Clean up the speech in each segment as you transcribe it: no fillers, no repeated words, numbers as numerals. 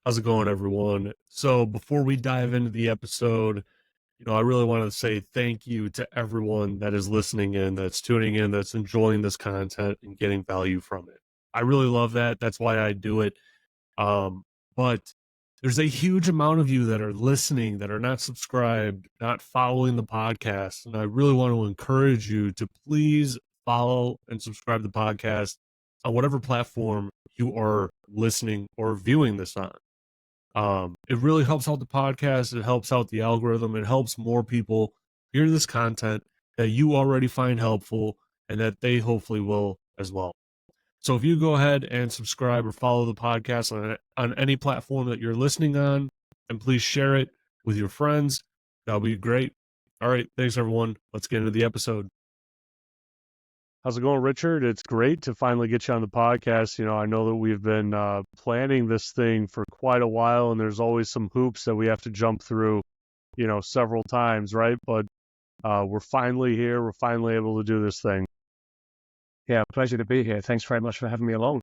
How's it going, everyone? So before we dive into the episode, I really want to say thank you to everyone that is listening in, that's tuning in, that's enjoying this content and getting value from it. I really love that. That's why I do it. But there's a huge amount of you that are listening that are not subscribed, not following the podcast. And I really want to encourage you to please follow and subscribe to the podcast on whatever platform you are listening or viewing this on. It really helps out the podcast. It helps out the algorithm. It helps more people hear this content that you already find helpful and that they hopefully will as well. So if you go ahead and subscribe or follow the podcast on any platform that you're listening on, and please share it with your friends, that'll be great. All right. Thanks, everyone. Let's get into the episode. How's it going, Richard? It's great to finally get you on the podcast. I know that we've been planning this thing for quite a while, and there's always some hoops that we have to jump through, several times, right? But we're finally here. We're finally able to do this thing. Yeah, pleasure to be here. Thanks very much for having me along.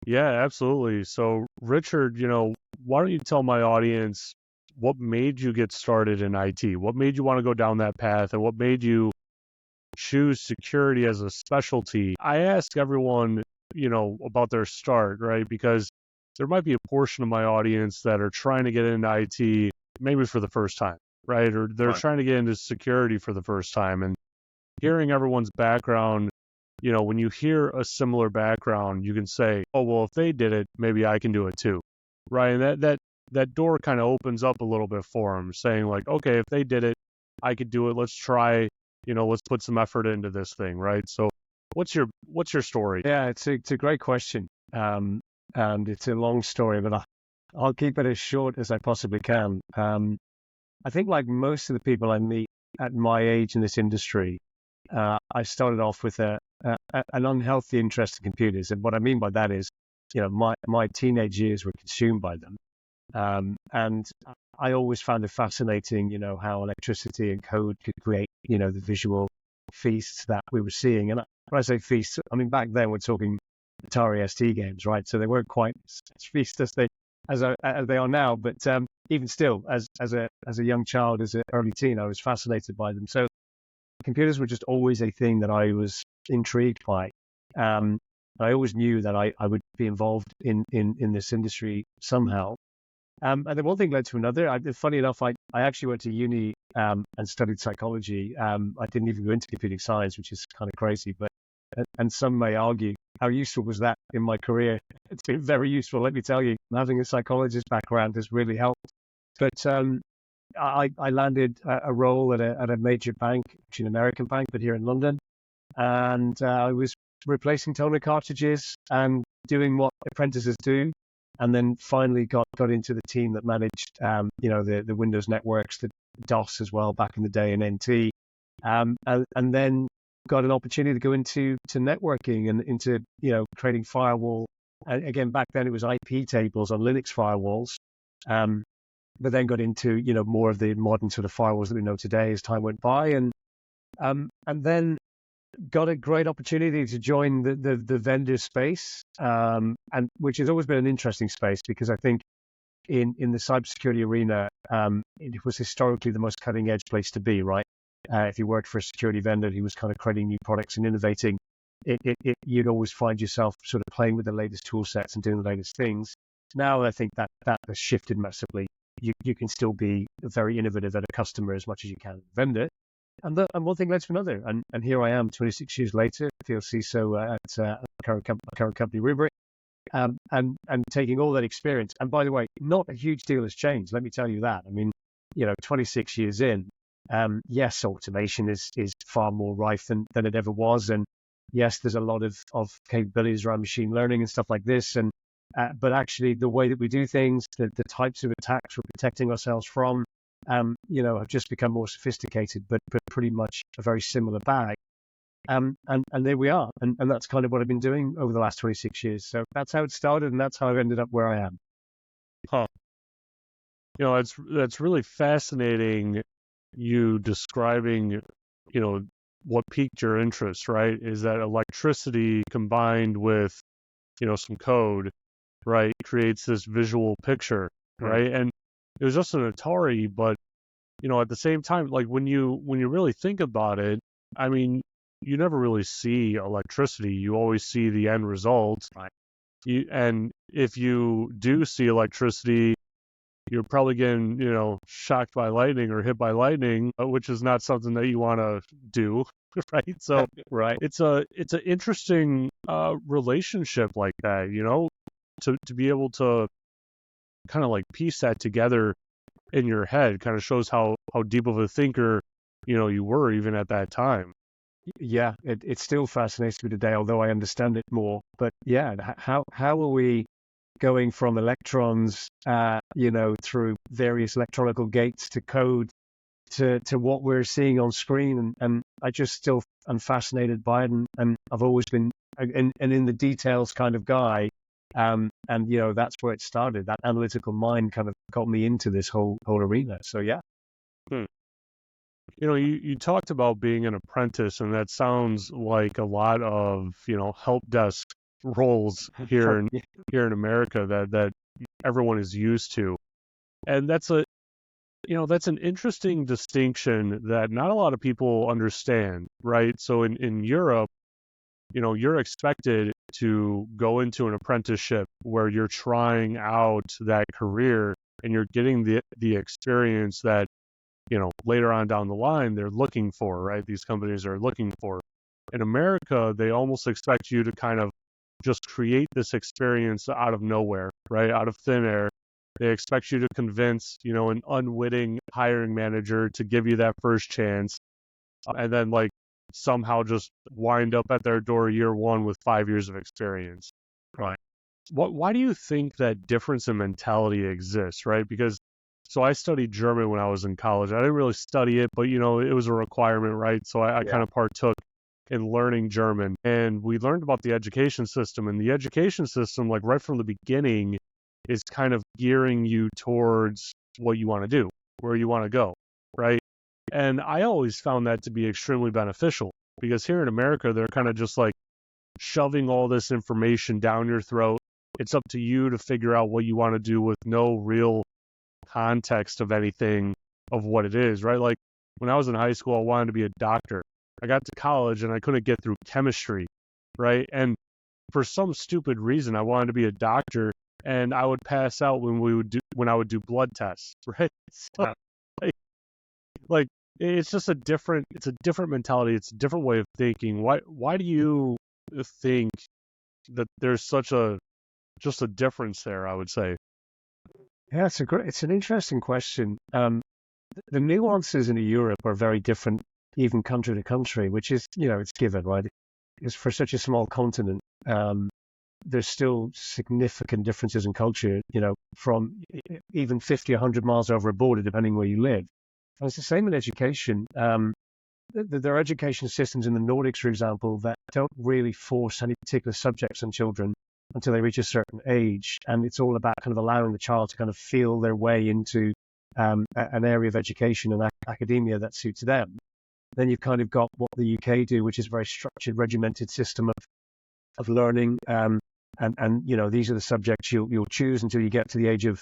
Yeah, absolutely. So, Richard, why don't you tell my audience what made you get started in IT? What made you want to go down that path, and what made you choose security as a specialty? I ask everyone, about their start, right? Because there might be a portion of my audience that are trying to get into IT maybe for the first time, right? Or they're trying to get into security for the first time. And hearing everyone's background, when you hear a similar background, you can say, oh, well, if they did it, maybe I can do it too, right? And that door kind of opens up a little bit for them, saying like, okay, if they did it, I could do it. Let's try. Let's put some effort into this thing, right? So what's your story? Yeah, it's a great question. And it's a long story, but I'll keep it as short as I possibly can. I think like most of the people I meet at my age in this industry, I started off with an unhealthy interest in computers. And what I mean by that is, my teenage years were consumed by them. And I always found it fascinating, how electricity and code could create, the visual feasts that we were seeing. And when I say feasts, I mean, back then we're talking Atari ST games, right? So they weren't quite as feast as they are now. But even still, as a young child, as an early teen, I was fascinated by them. So computers were just always a thing that I was intrigued by. I always knew that I would be involved in this industry somehow. And then one thing led to another. Funny enough, I actually went to uni and studied psychology. I didn't even go into computing science, which is kind of crazy. And some may argue, how useful was that in my career? It's been very useful, let me tell you. Having a psychologist background has really helped. But I landed a role at a major bank, which is an American bank, but here in London. And I was replacing toner cartridges and doing what apprentices do. And then finally got into the team that managed, the Windows networks, the DOS as well back in the day in NT. And then got an opportunity to go into networking and into, creating firewall. And again, back then it was IP tables on Linux firewalls. But then got into, more of the modern sort of firewalls that we know today as time went by. And then got a great opportunity to join the vendor space, and which has always been an interesting space because I think in the cybersecurity arena, it was historically the most cutting edge place to be, right? If you worked for a security vendor who was kind of creating new products and innovating, you'd always find yourself sort of playing with the latest tool sets and doing the latest things. Now I think that has shifted massively. You can still be very innovative at a customer as much as you can at a vendor. And one thing led to another, and here I am, 26 years later, field CISO at a current company, Rubrik, and taking all that experience. And by the way, not a huge deal has changed. Let me tell you that. I mean, 26 years in, yes, automation is far more rife than it ever was, and yes, there's a lot of capabilities around machine learning and stuff like this, and but actually the way that we do things, the types of attacks we're protecting ourselves from, have just become more sophisticated, but pretty much a very similar bag. And there we are. And that's kind of what I've been doing over the last 26 years. So that's how it started, and that's how I've ended up where I am. Huh. That's really fascinating, you describing, what piqued your interest, right? Is that electricity combined with, some code right, creates this visual picture, right? And it was just an Atari, but at the same time, like when you really think about it, I mean, you never really see electricity. You always see the end result. Right. And if you do see electricity, you're probably getting, shocked by lightning or hit by lightning, which is not something that you want to do, right? So Right. it's an interesting relationship like that, to be able to kind of like piece that together in your head kind of shows how deep of a thinker, you were even at that time. Yeah, it still fascinates me today, although I understand it more. But yeah, how are we going from electrons, through various electronical gates to code to what we're seeing on screen? And I just still am fascinated by it, and I've always been and in the details kind of guy. And that's where it started. That analytical mind kind of got me into this whole arena. So yeah. Hmm. You talked about being an apprentice, and that sounds like a lot of, help desk roles here in America that everyone is used to. And that's an interesting distinction that not a lot of people understand, right? So in Europe, you're expected to go into an apprenticeship where you're trying out that career and you're getting the experience that, later on down the line they're looking for, right? These companies are looking for. In America, they almost expect you to kind of just create this experience out of nowhere, right? Out of thin air. They expect you to convince, an unwitting hiring manager to give you that first chance, and then like somehow just wind up at their door year one with 5 years of experience. Right. Why do you think that difference in mentality exists, right? Because so I studied German when I was in college. I didn't really study it, but it was a requirement, right? So I kind of partook in learning German, and we learned about the education system. And the education system, like right from the beginning, is kind of gearing you towards what you want to do, where you want to go, right? And I always found that to be extremely beneficial, because here in America, they're kind of just like shoving all this information down your throat. It's up to you to figure out what you want to do with no real context of anything of what it is, right? Like when I was in high school, I wanted to be a doctor. I got to college and I couldn't get through chemistry, right? And for some stupid reason, I wanted to be a doctor, and I would pass out when I would do blood tests, right? So, like it's just it's a different mentality. It's a different way of thinking. Why do you think that there's just a difference there, I would say? Yeah, it's an interesting question. The nuances in Europe are very different, even country to country, which is, it's given, right? It's for such a small continent. There's still significant differences in culture, from even 50, 100 miles over a border, depending where you live. And it's the same in education. There are education systems in the Nordics, for example, that don't really force any particular subjects on children until they reach a certain age. And it's all about kind of allowing the child to kind of feel their way into an area of education and academia that suits them. Then you've kind of got what the UK do, which is a very structured, regimented system of learning. And these are the subjects you'll choose until you get to the age of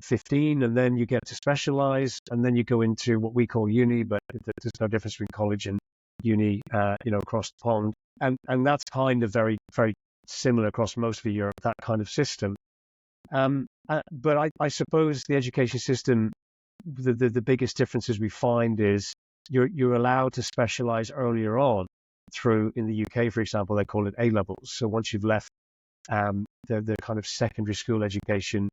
15, and then you get to specialize, and then you go into what we call uni, but there's no difference between college and uni, across the pond. And that's kind of very, very similar across most of Europe, that kind of system. But I suppose the education system, the biggest differences we find is you're allowed to specialize earlier on through, in the UK, for example, they call it A levels. So once you've left the kind of secondary school education,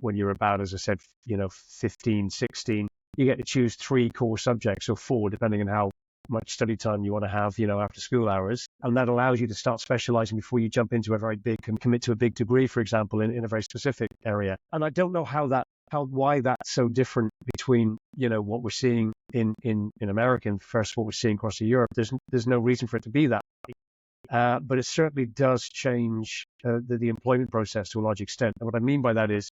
when you're about, as I said, 15, 16, you get to choose 3 core subjects or 4, depending on how much study time you want to have, after school hours. And that allows you to start specializing before you jump into a very big and commit to a big degree, for example, in a very specific area. And I don't know why that's so different between, what we're seeing in America and first what we're seeing across Europe. There's no reason for it to be that way. But it certainly does change the employment process to a large extent. And what I mean by that is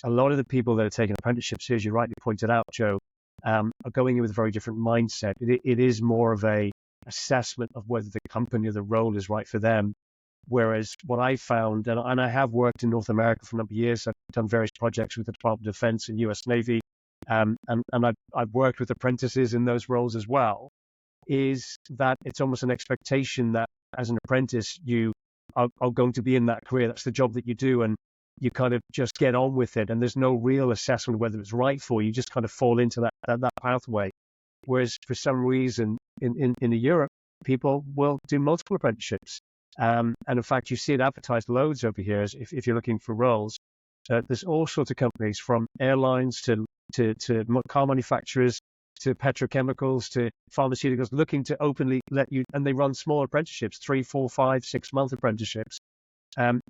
a lot of the people that are taking apprenticeships, as you rightly pointed out, Joe, are going in with a very different mindset. It is more of a assessment of whether the company or the role is right for them. Whereas what I found, and I have worked in North America for a number of years, I've done various projects with the Department of Defense and US Navy, and I've worked with apprentices in those roles as well, is that it's almost an expectation that as an apprentice, you are going to be in that career. That's the job that you do, and you kind of just get on with it. And there's no real assessment of whether it's right for you. You just kind of fall into that pathway. Whereas for some reason in Europe, people will do multiple apprenticeships. And in fact, you see it advertised loads over here if you're looking for roles. There's all sorts of companies, from airlines to car manufacturers, to petrochemicals, to pharmaceuticals, looking to openly let you, and they run small apprenticeships, 3, 4, 5, 6 month apprenticeships. And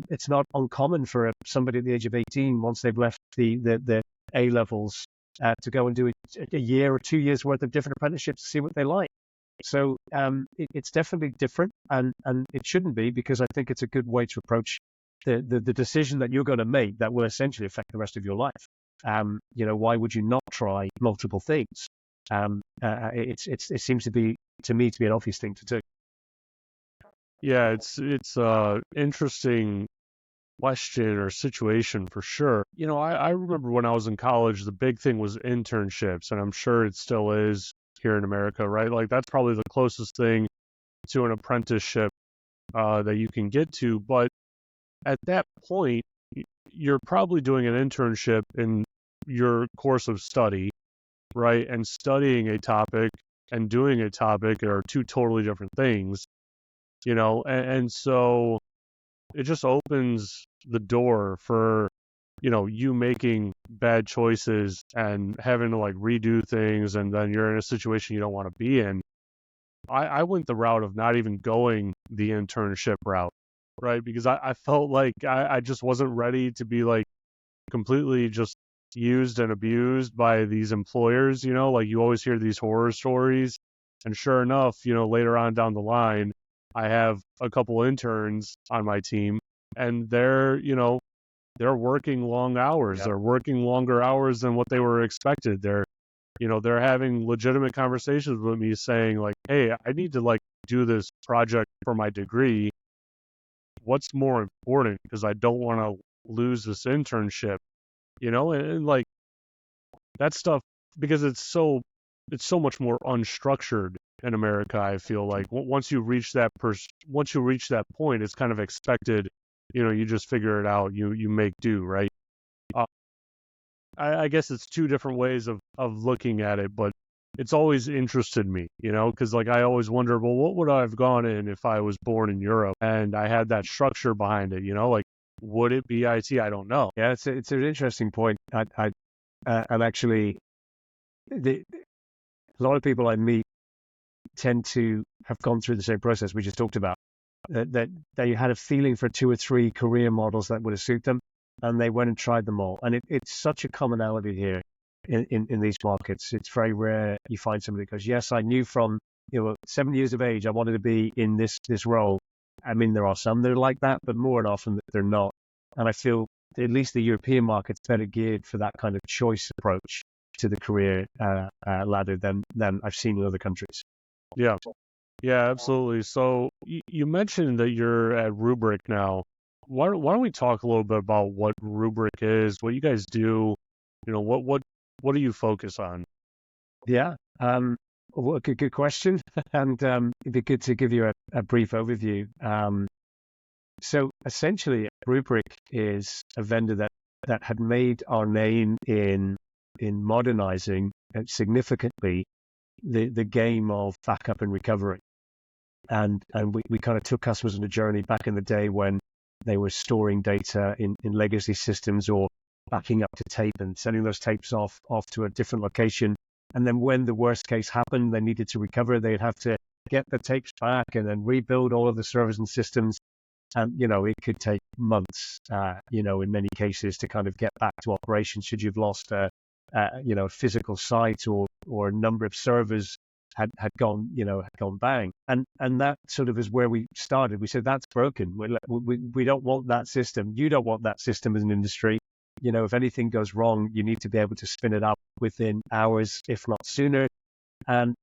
it's not uncommon for somebody at the age of 18, once they've left the A levels, to go and do a year or 2 years worth of different apprenticeships to see what they like. So it's definitely different, and it shouldn't be, because I think it's a good way to approach the decision that you're going to make that will essentially affect the rest of your life. Why would you not try multiple things? It seems to me to be an obvious thing to do. Yeah, it's interesting question or situation for sure. I remember when I was in college, the big thing was internships, and I'm sure it still is here in America, right? Like, that's probably the closest thing to an apprenticeship that you can get to. But at that point, you're probably doing an internship in your course of study, right? And studying a topic and doing a topic are two totally different things, and so it just opens the door for, you making bad choices and having to like redo things, and then you're in a situation you don't want to be in. I went the route of not even going the internship route, right? Because I felt like I just wasn't ready to be like completely just used and abused by these employers, like you always hear these horror stories. And sure enough, later on down the line, I have a couple interns on my team, and they're working long hours. Yep. They're working longer hours than what they were expected. They're having legitimate conversations with me saying like, hey, I need to like do this project for my degree. What's more important? Because I don't want to lose this internship, and like that stuff, because it's so much more unstructured in America. I feel like once you reach that point, it's kind of expected. You just figure it out. You make do, right? I guess it's two different ways of looking at it, but it's always interested me, because like I always wonder, well, what would I have gone in if I was born in Europe and I had that structure behind it? Like, would it be IT? I don't know. Yeah, it's an interesting point. And actually, a lot of people I meet tend to have gone through the same process we just talked about. That they had a feeling for 2 or 3 career models that would have suited them, and they went and tried them all. And it's such a commonality here in these markets. It's very rare you find somebody that goes, yes, I knew from 7 years of age I wanted to be in this role. I mean, there are some that are like that, but more often they're not. And I feel at least the European market's better geared for that kind of choice approach to the career ladder than I've seen in other countries. Yeah. Yeah, absolutely. So you mentioned that you're at Rubrik now. Why don't we talk a little bit about what Rubrik is, what you guys do, what do you focus on? Yeah, well, good question. And it'd be good to give you a brief overview. So essentially, Rubrik is a vendor that had made our name in modernizing significantly the game of backup and recovery. And we kind of took customers on a journey back in the day when they were storing data in legacy systems or backing up to tape and sending those tapes off to a different location. And then when the worst case happened, they needed to recover, they'd have to get the tapes back and then rebuild all of the servers and systems. And, it could take months, in many cases to kind of get back to operation should you've lost a physical site or a number of servers had gone bang. And that sort of is where we started. We said, that's broken. We don't want that system. You don't want that system as an industry. If anything goes wrong, you need to be able to spin it up within hours, if not sooner. And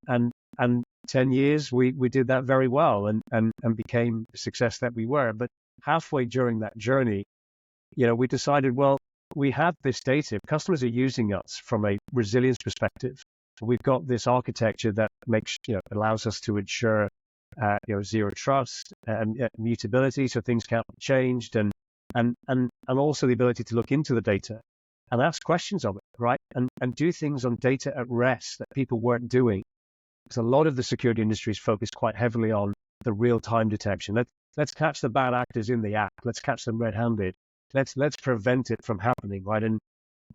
10 years, we did that very well and became the success that we were. But halfway during that journey, we decided, well, we have this data. Customers are using us from a resilience perspective. We've got this architecture that allows us to ensure, zero trust and immutability, so things can't be changed, and also the ability to look into the data and ask questions of it, right? And do things on data at rest that people weren't doing. Because a lot of the security industry is focused quite heavily on the real-time detection. Let's catch the bad actors in the act. Let's catch them red-handed. Let's prevent it from happening, right? And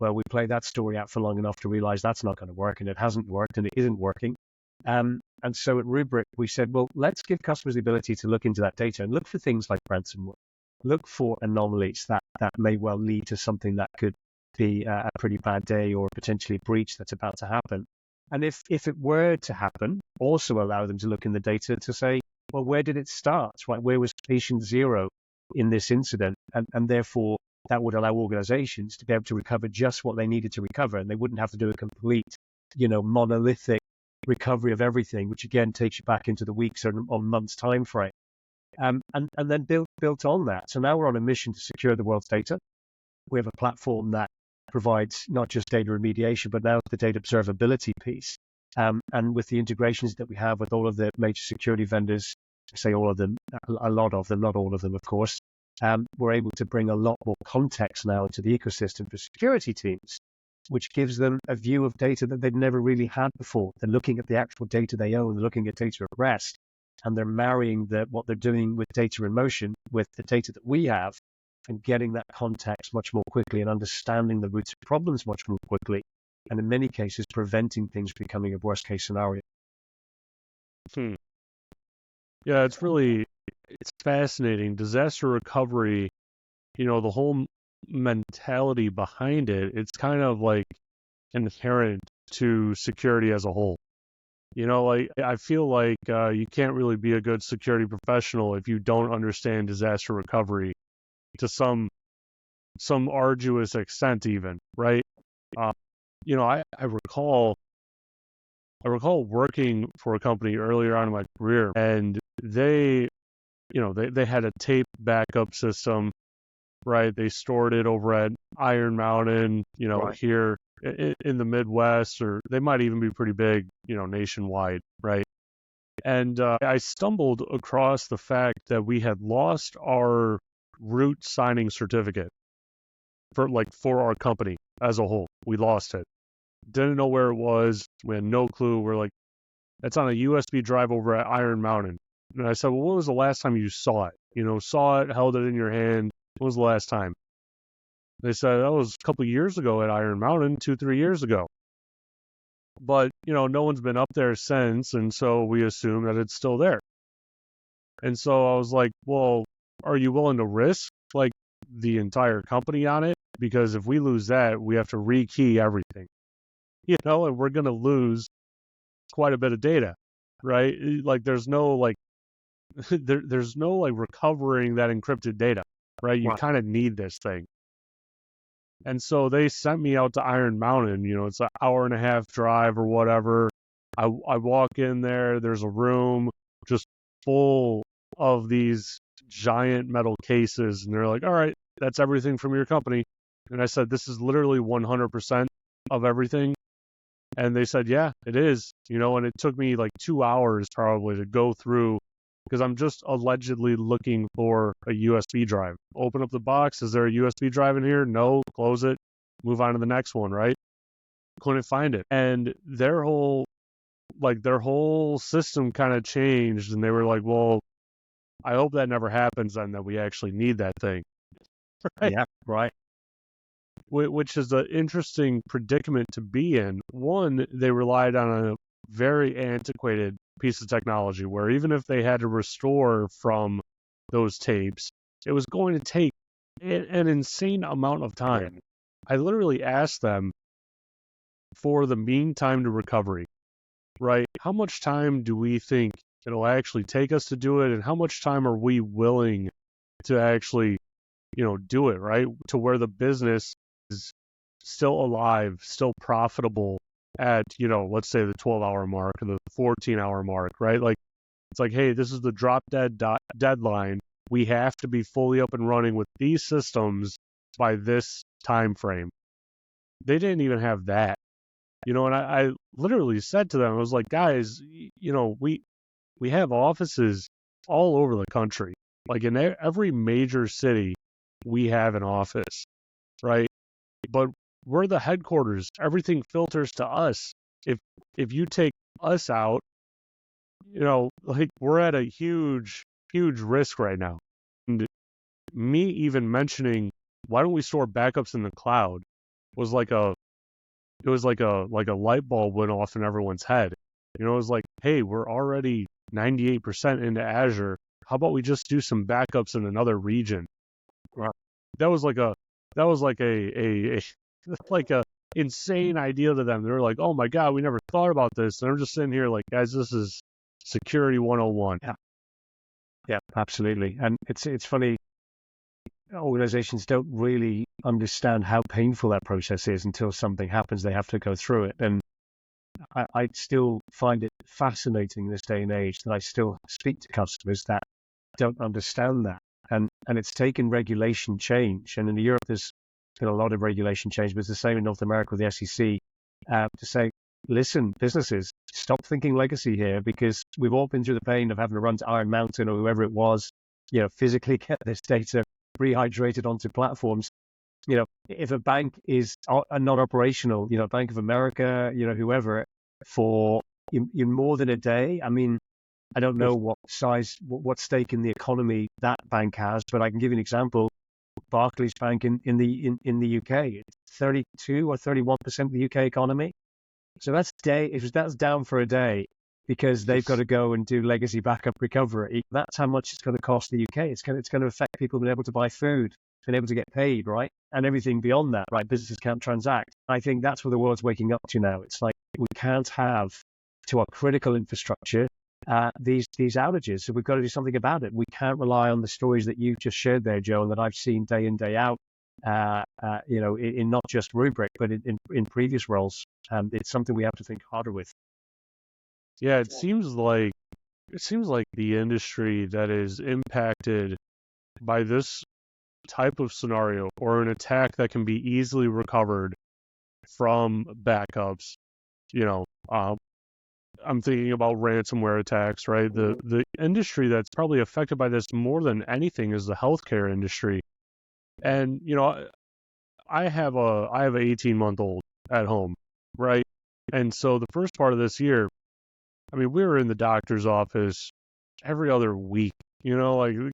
well, we played that story out for long enough to realize that's not going to work, and it hasn't worked, and it isn't working. And so at Rubrik, we said, well, let's give customers the ability to look into that data and look for things like ransomware. Look for anomalies that may well lead to something that could be a pretty bad day or potentially a breach that's about to happen. And if it were to happen, also allow them to look in the data to say, well, where did it start, right? Where was patient zero in this incident? And therefore, that would allow organizations to be able to recover just what they needed to recover. And they wouldn't have to do a complete, monolithic recovery of everything, which again takes you back into the weeks or months time frame. And then built on that. So now we're on a mission to secure the world's data. We have a platform that provides not just data remediation, but now the data observability piece. And with the integrations that we have with all of the major security vendors, say all of them, a lot of them, not all of them, of course, we're able to bring a lot more context now into the ecosystem for security teams, which gives them a view of data that they've never really had before. They're looking at the actual data they own, they're looking at data at rest, and they're marrying what they're doing with data in motion with the data that we have, and getting that context much more quickly and understanding the roots of problems much more quickly, and in many cases preventing things becoming a worst case scenario. Yeah, it's fascinating. Disaster recovery, the whole mentality behind it, it's kind of like inherent to security as a whole. I feel like you can't really be a good security professional if you don't understand disaster recovery to some arduous extent even, right? I recall working for a company earlier on in my career, and they had a tape backup system, right? They stored it over at Iron Mountain, Right. here in the Midwest, or they might even be pretty big, nationwide, right? And I stumbled across the fact that we had lost our root signing certificate for our company as a whole. We lost it. Didn't know where it was. We had no clue. We're like, it's on a USB drive over at Iron Mountain. And I said, well, when was the last time you saw it? Saw it, held it in your hand. When was the last time? They said, that was a couple of years ago at Iron Mountain, 2-3 years ago. But, no one's been up there since, and so we assume that it's still there. And so I was like, well, are you willing to risk, the entire company on it? Because if we lose that, we have to rekey everything. And we're going to lose quite a bit of data, right? There's no, there's no, recovering that encrypted data, right? You kind of need this thing. And so they sent me out to Iron Mountain. It's an hour and a half drive or whatever. I walk in there. There's a room just full of these giant metal cases. And they're like, all right, that's everything from your company. And I said, this is literally 100% of everything. And they said, yeah, it is. And it took me 2 hours probably to go through, because I'm just allegedly looking for a USB drive. Open up the box. Is there a USB drive in here? No. Close it. Move on to the next one, right? Couldn't find it. And their whole system kind of changed. And they were like, well, I hope that never happens and that we actually need that thing. Right? Yeah, right. Which is an interesting predicament to be in. One, they relied on a very antiquated piece of technology where even if they had to restore from those tapes, it was going to take an insane amount of time. I literally asked them for the mean time to recovery, right? How much time do we think it'll actually take us to do it, and how much time are we willing to actually, do it, right? To where the business is still alive, still profitable, at, let's say the 12-hour mark or the 14-hour mark, right? Like, it's like, hey, this is the drop dead deadline. We have to be fully up and running with these systems by this time frame. They didn't even have that, and I literally said to them, I was like, guys, we have offices all over the country. Like in every major city, we have an office, right? But we're the headquarters. Everything filters to us. If you take us out, like we're at a huge, huge risk right now. And me even mentioning, why don't we store backups in the cloud was like it was like a light bulb went off in everyone's head. It was like, hey, we're already 98% into Azure. How about we just do some backups in another region? Wow. That was like a like a insane idea to them. They were like, oh my God, we never thought about this. And I'm just sitting here like, guys, this is security 101. Yeah, absolutely. And it's funny, organizations don't really understand how painful that process is until something happens. They have to go through it. And I still find it fascinating this day and age that I still speak to customers that don't understand that. And it's taken regulation change. And in Europe, there's been a lot of regulation change, but it's the same in North America with the SEC to say, listen, businesses, stop thinking legacy here, because we've all been through the pain of having to run to Iron Mountain or whoever it was, physically get this data rehydrated onto platforms. If a bank is not operational, Bank of America, whoever, for in more than a day, I mean, I don't know what stake in the economy that bank has, but I can give you an example. Barclays Bank in the UK, it's 32 or 31% of the UK economy. So that's down for a day because they've got to go and do legacy backup recovery. That's how much it's going to cost the UK. It's going to affect people being able to buy food, being able to get paid, right? And everything beyond that, right? Businesses can't transact. I think that's what the world's waking up to now. It's like we can't have to our critical infrastructure these outages. So we've got to do something about it. We can't rely on the stories that you just shared there, Joe, and that I've seen day in, day out, in not just Rubrik, but in previous roles. It's something we have to think harder with. Yeah, it seems like the industry that is impacted by this type of scenario or an attack that can be easily recovered from backups, I'm thinking about ransomware attacks, right? The industry that's probably affected by this more than anything is the healthcare industry. And, I have an 18-month-old at home, right? And so the first part of this year, I mean, we were in the doctor's office every other week, like the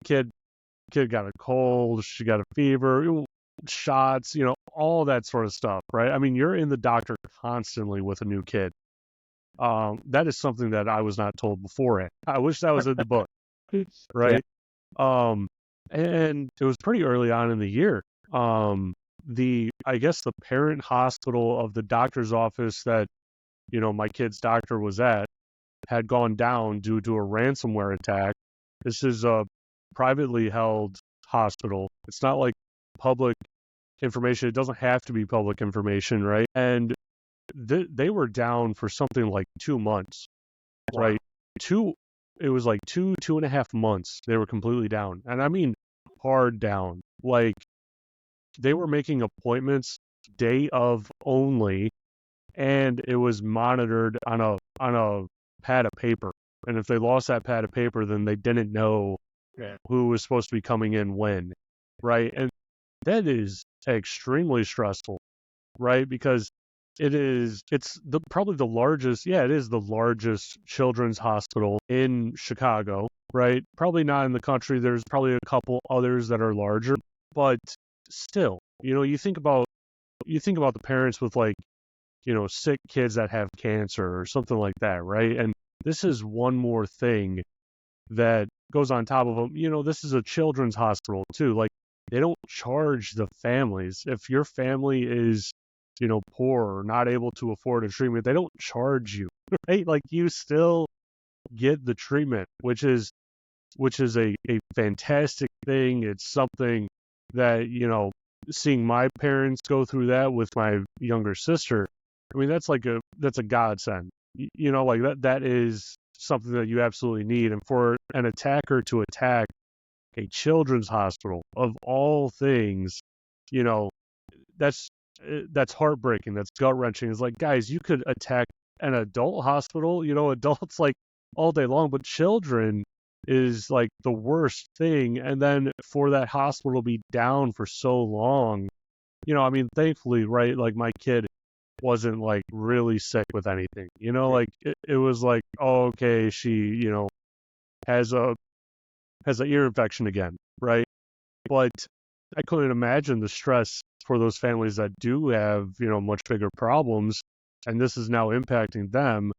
kid got a cold, she got a fever, shots, all that sort of stuff, right? I mean, you're in the doctor constantly with a new kid. That is something that I was not told beforehand. I wish that was in the book, right? Yeah. And it was pretty early on in the year. I guess the parent hospital of the doctor's office that, my kid's doctor was at had gone down due to a ransomware attack. This is a privately held hospital. It's not like public information. It doesn't have to be public information, right? And they were down for something like 2 months, right? It was like 2.5 months. They were completely down. And I mean, hard down. Like they were making appointments day of only, and it was monitored on a pad of paper. And if they lost that pad of paper, then they didn't know who was supposed to be coming in when, right? And that is extremely stressful, right? Because it's probably the largest, it is the largest children's hospital in Chicago, right? Probably not in the country. There's probably a couple others that are larger, but still, you think about the parents with like, sick kids that have cancer or something like that, right? And this is one more thing that goes on top of them. This is a children's hospital too. Like they don't charge the families. If your family is, poor or not able to afford a treatment, they don't charge you, right? Like you still get the treatment, which is a fantastic thing. It's something that, seeing my parents go through that with my younger sister, I mean, that's a godsend. Like that is something that you absolutely need. And for an attacker to attack a children's hospital of all things, you know, that's that's heartbreaking. That's gut wrenching. It's like, guys, you could attack an adult hospital, adults like all day long, but children is like the worst thing. And then for that hospital to be down for so long, I mean, thankfully, right? Like my kid wasn't like really sick with anything, like it was like, oh, okay, she, has an ear infection again, right? But I couldn't imagine the stress for those families that do have, much bigger problems, and this is now impacting them.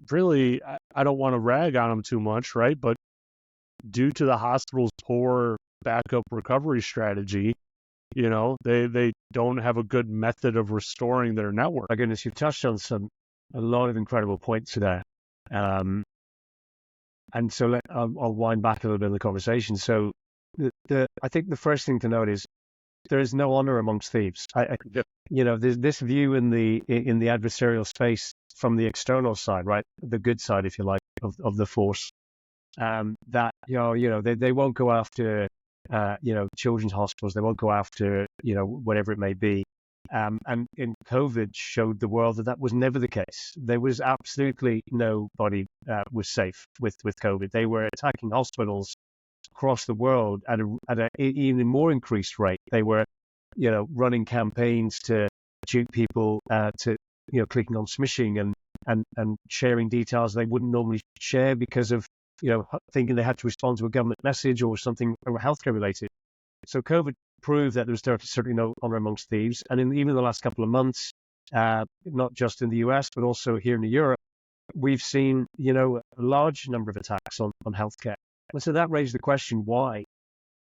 Really, I don't want to rag on them too much, right? But due to the hospital's poor backup recovery strategy, they don't have a good method of restoring their network. My goodness, you've touched on a lot of incredible points there. And so I'll wind back a little bit in the conversation. So I think the first thing to note is there is no honor amongst thieves. There's this view in the adversarial space from the external side, right? The good side, if you like, of the force. That they won't go after children's hospitals. They won't go after whatever it may be. And in COVID showed the world that was never the case. There was absolutely nobody was safe with COVID. They were attacking hospitals across the world at an even more increased rate. They were, running campaigns to dupe people to, clicking on smishing and sharing details they wouldn't normally share because of, thinking they had to respond to a government message or something healthcare related. So COVID proved that there was certainly no honor amongst thieves. And even in the last couple of months, not just in the US, but also here in Europe, we've seen, a large number of attacks on healthcare. And so that raised the question, why?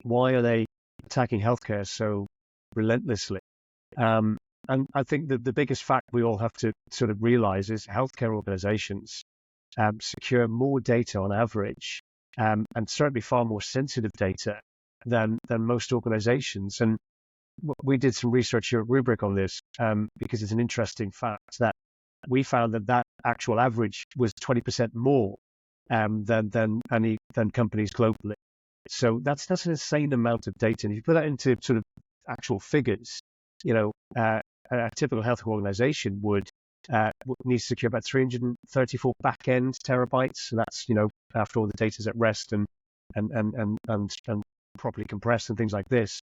Why are they attacking healthcare so relentlessly? And I think that the biggest fact we all have to sort of realize is healthcare organizations secure more data on average, and certainly far more sensitive data than most organizations. And we did some research here at Rubrik on this because it's an interesting fact that we found that actual average was 20% more than companies globally. So that's an insane amount of data. And if you put that into sort of actual figures, a typical health organization would need to secure about 334 back-end terabytes. So that's, after all the data's at rest and properly compressed and things like this,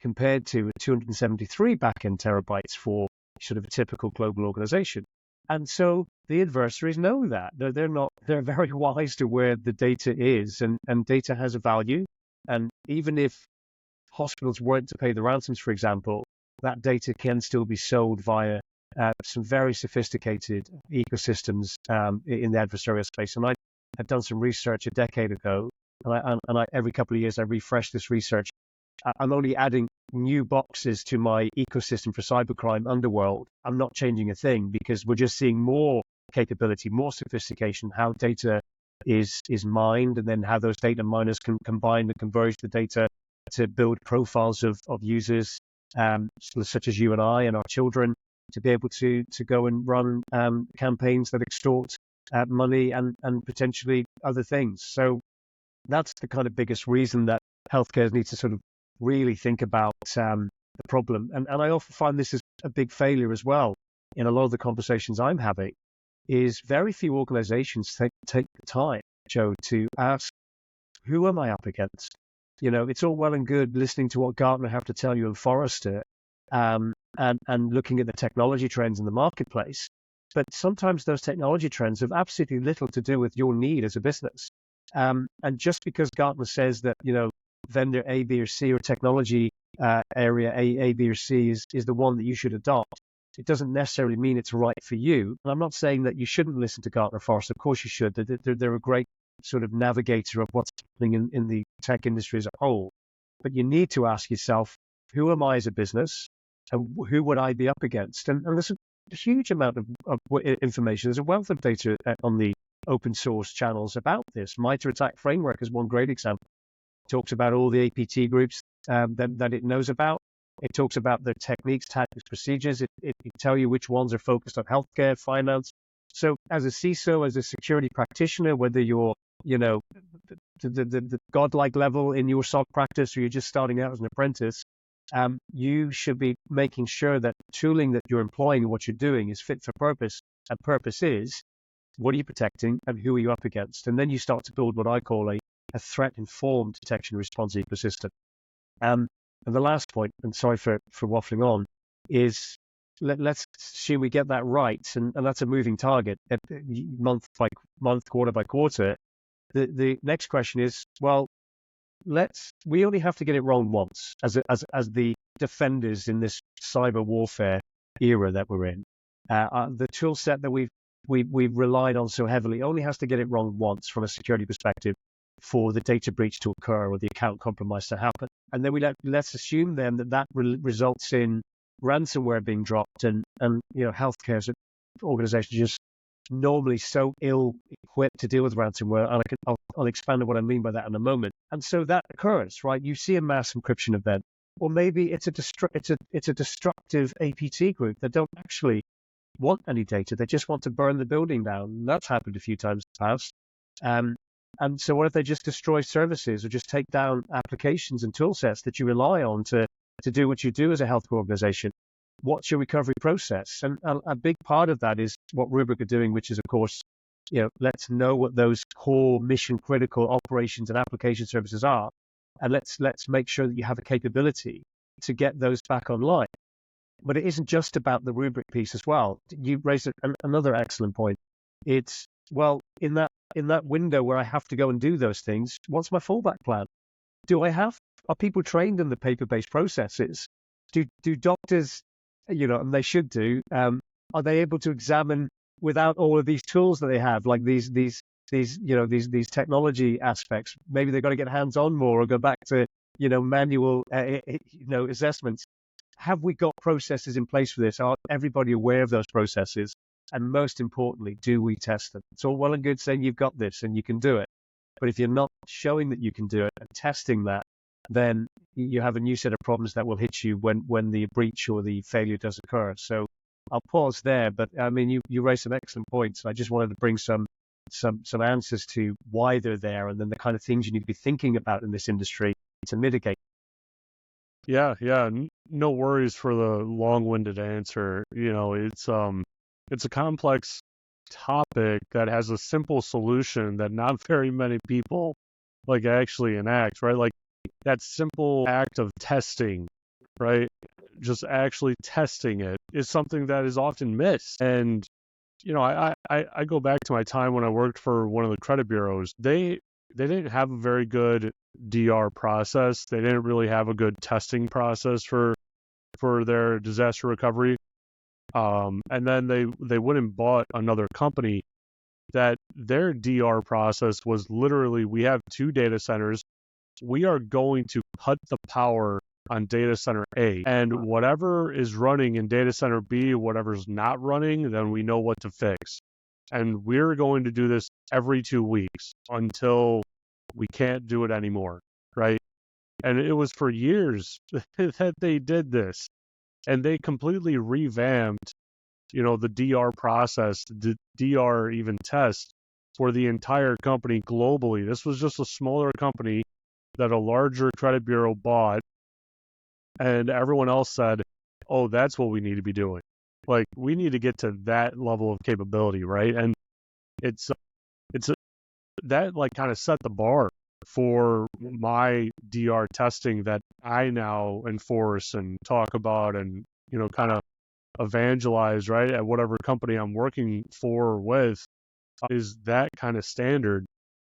compared to 273 back-end terabytes for sort of a typical global organization. And so the adversaries know that. They're very wise to where the data is, and data has a value. And even if hospitals weren't to pay the ransoms, for example, that data can still be sold via some very sophisticated ecosystems in the adversarial space. And I had done some research a decade ago, and I every couple of years I refresh this research. I'm only adding new boxes to my ecosystem for cybercrime underworld. I'm not changing a thing because we're just seeing more capability, more sophistication, how data is mined, and then how those data miners can combine and converge the data to build profiles of users, such as you and I and our children, to be able to go and run campaigns that extort money and potentially other things. So that's the kind of biggest reason that healthcare needs to sort of really think about the problem. And I often find this is a big failure as well in a lot of the conversations I'm having, is very few organizations take the time, Joe, to ask, who am I up against? It's all well and good listening to what Gartner have to tell you and Forrester, and looking at the technology trends in the marketplace. But sometimes those technology trends have absolutely little to do with your need as a business. And just because Gartner says that, vendor A, B, or C, or technology area A, B, or C is the one that you should adopt, it doesn't necessarily mean it's right for you. And I'm not saying that you shouldn't listen to Gartner Forrester. Of course you should. They're a great sort of navigator of what's happening in the tech industry as a whole. But you need to ask yourself, who am I as a business? And who would I be up against? And there's a huge amount of information. There's a wealth of data on the open source channels about this. MITRE ATT&CK Framework is one great example. It talks about all the APT groups that it knows about. It talks about the techniques, tactics, procedures. It tell you which ones are focused on healthcare, finance. So as a CISO, as a security practitioner, whether you're, the godlike level in your SOC practice or you're just starting out as an apprentice, you should be making sure that tooling that you're employing and what you're doing is fit for purpose. And purpose is, what are you protecting and who are you up against? And then you start to build what I call a threat-informed detection response ecosystem. And the last point, and sorry for waffling on, is let's assume we get that right, and that's a moving target, month by month, quarter by quarter. The next question is, well, we only have to get it wrong once as the defenders in this cyber warfare era that we're in. The tool set that we've relied on so heavily only has to get it wrong once from a security perspective for the data breach to occur or the account compromise to happen. And then let's assume then that results in ransomware being dropped, and healthcare organizations just normally so ill-equipped to deal with ransomware, and I'll expand on what I mean by that in a moment. And so that occurs, right? You see a mass encryption event, or maybe it's a destructive APT group that don't actually want any data; they just want to burn the building down. That's happened a few times in the past. And so what if they just destroy services or just take down applications and tool sets that you rely on to do what you do as a healthcare organization? What's your recovery process? And a big part of that is what Rubrik are doing, which is, of course, let's know what those core mission critical operations and application services are. And let's make sure that you have a capability to get those back online. But it isn't just about the Rubrik piece as well. You raised another excellent point. It's, well, in that window where I have to go and do those things, what's my fallback plan? Are people trained in the paper-based processes? Do doctors, and they should do, are they able to examine without all of these tools that they have, like these technology aspects? Maybe they've got to get hands-on more or go back to, manual, assessments. Have we got processes in place for this? Are everybody aware of those processes? And most importantly, do we test them? It's all well and good saying you've got this and you can do it. But if you're not showing that you can do it and testing that, then you have a new set of problems that will hit you when the breach or the failure does occur. So I'll pause there. But I mean, you raised some excellent points. I just wanted to bring some answers to why they're there, and then the kind of things you need to be thinking about in this industry to mitigate. Yeah. No worries for the long-winded answer. It's a complex topic that has a simple solution that not very many people actually enact, right? Like that simple act of testing, right? Just actually testing it is something that is often missed. And, I go back to my time when I worked for one of the credit bureaus. They didn't have a very good DR process. They didn't really have a good testing process for their disaster recovery. And then they went and bought another company that their DR process was literally, we have 2 data centers. We are going to cut the power on data center A, and whatever is running in data center B, whatever's not running, then we know what to fix. And we're going to do this every 2 weeks until we can't do it anymore, right? And it was for years that they did this. And they completely revamped, the DR process, the DR even test for the entire company globally. This was just a smaller company that a larger credit bureau bought, and everyone else said, oh, that's what we need to be doing. Like, we need to get to that level of capability, right? And that kind of set the bar for my DR testing that I now enforce and talk about and, kind of evangelize, right, at whatever company I'm working for or with, is that kind of standard.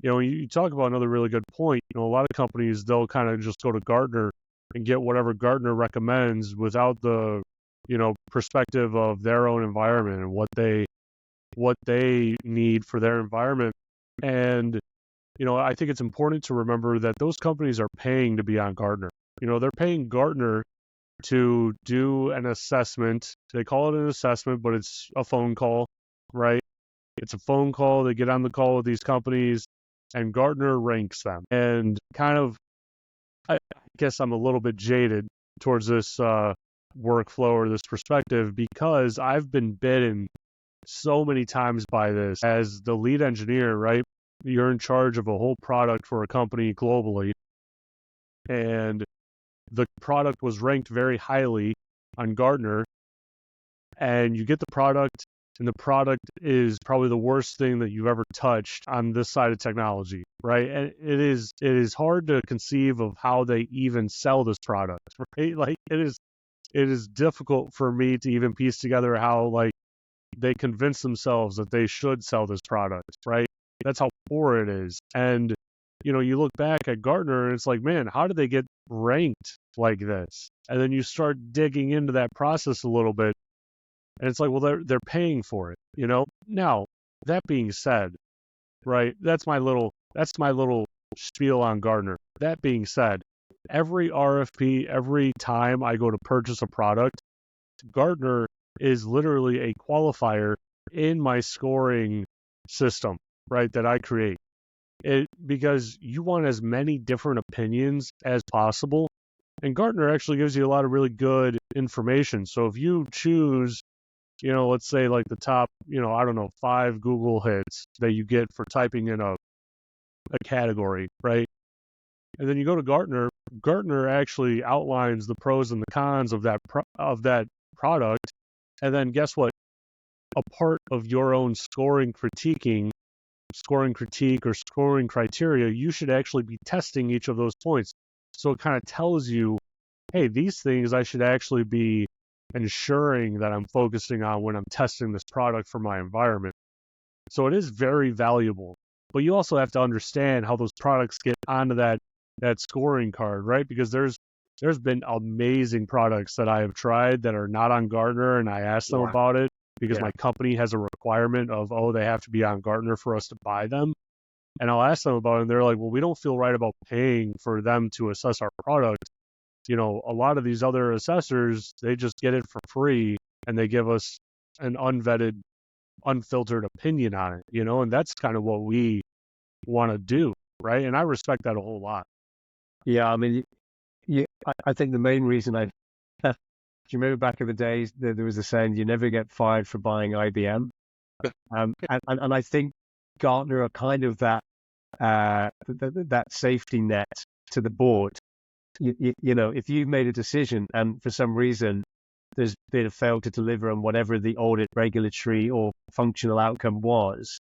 You talk about another really good point. A lot of companies, they'll kind of just go to Gartner and get whatever Gartner recommends without the, perspective of their own environment and what they need for their environment. And I think it's important to remember that those companies are paying to be on Gartner. They're paying Gartner to do an assessment. They call it an assessment, but it's a phone call, right? It's a phone call. They get on the call with these companies, and Gartner ranks them. And kind of, I guess I'm a little bit jaded, towards this workflow or this perspective because I've been bitten so many times by this. As the lead engineer, right? You're in charge of a whole product for a company globally, and the product was ranked very highly on Gartner, and you get the product, and the product is probably the worst thing that you've ever touched on this side of technology, right? And it is hard to conceive of how they even sell this product, right? Like it is difficult for me to even piece together how like they convince themselves that they should sell this product, right? That's how poor it is. And you look back at Gartner and it's like, man, how did they get ranked like this? And then you start digging into that process a little bit, and it's like, well, they're paying for it, Now, that being said, right, that's my little spiel on Gartner. That being said, every RFP, every time I go to purchase a product, Gartner is literally a qualifier in my scoring system, right, that I create. Because you want as many different opinions as possible, and Gartner actually gives you a lot of really good information. So if you choose, let's say like the top, I don't know, 5 Google hits that you get for typing in a category, right? And then you go to Gartner. Gartner actually outlines the pros and the cons of that product. And then guess what? A part of your own scoring critique or scoring criteria, you should actually be testing each of those points. So it kind of tells you, hey, these things I should actually be ensuring that I'm focusing on when I'm testing this product for my environment. So it is very valuable. But you also have to understand how those products get onto that scoring card, right? Because there's been amazing products that I have tried that are not on Gartner, and I asked them about it because my company has a requirement of, they have to be on Gartner for us to buy them. And I'll ask them about it, and they're like, well, we don't feel right about paying for them to assess our product. A lot of these other assessors, they just get it for free, and they give us an unvetted, unfiltered opinion on it, and that's kind of what we want to do, right? And I respect that a whole lot. Yeah, I mean, I think the main reason do you remember back in the days there was a saying, you never get fired for buying IBM? And I think Gartner are kind of that safety net to the board. If you've made a decision and for some reason there's been a fail to deliver on whatever the audit, regulatory, or functional outcome was,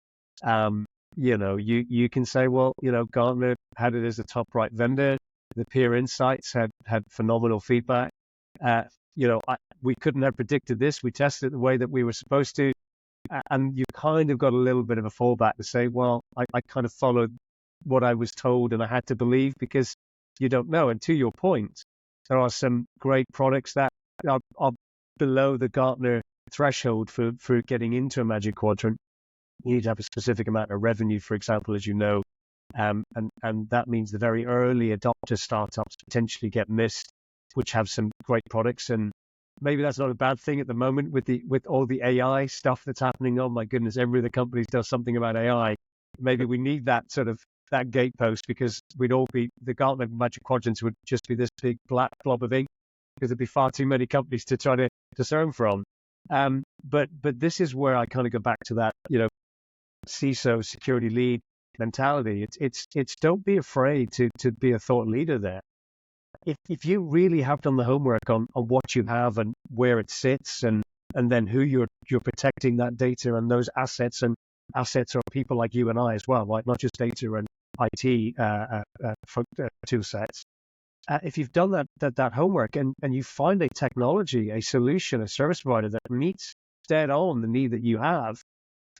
you can say, well, Gartner had it as a top right vendor. The peer insights had phenomenal feedback. We couldn't have predicted this. We tested it the way that we were supposed to. And you kind of got a little bit of a fallback to say, well, I kind of followed what I was told and I had to believe, because you don't know. And to your point, there are some great products that are below the Gartner threshold for getting into a Magic Quadrant. You need to have a specific amount of revenue, for example, as you know. And that means the very early adopter startups potentially get missed, which have some great products. And maybe that's not a bad thing at the moment with all the AI stuff that's happening. Oh my goodness, every other company does something about AI. Maybe we need that sort of that gatepost, because the Gartner Magic Quadrants would just be this big black blob of ink, because there'd be far too many companies to try to discern from. But this is where I kind of go back to that, CISO, security lead mentality. It's don't be afraid to be a thought leader there. If you really have done the homework on what you have and where it sits, and then who you're protecting that data and those assets, and assets are people like you and I as well, right? Not just data and IT tool sets. If you've done that homework and you find a technology, a solution, a service provider that meets dead on the need that you have,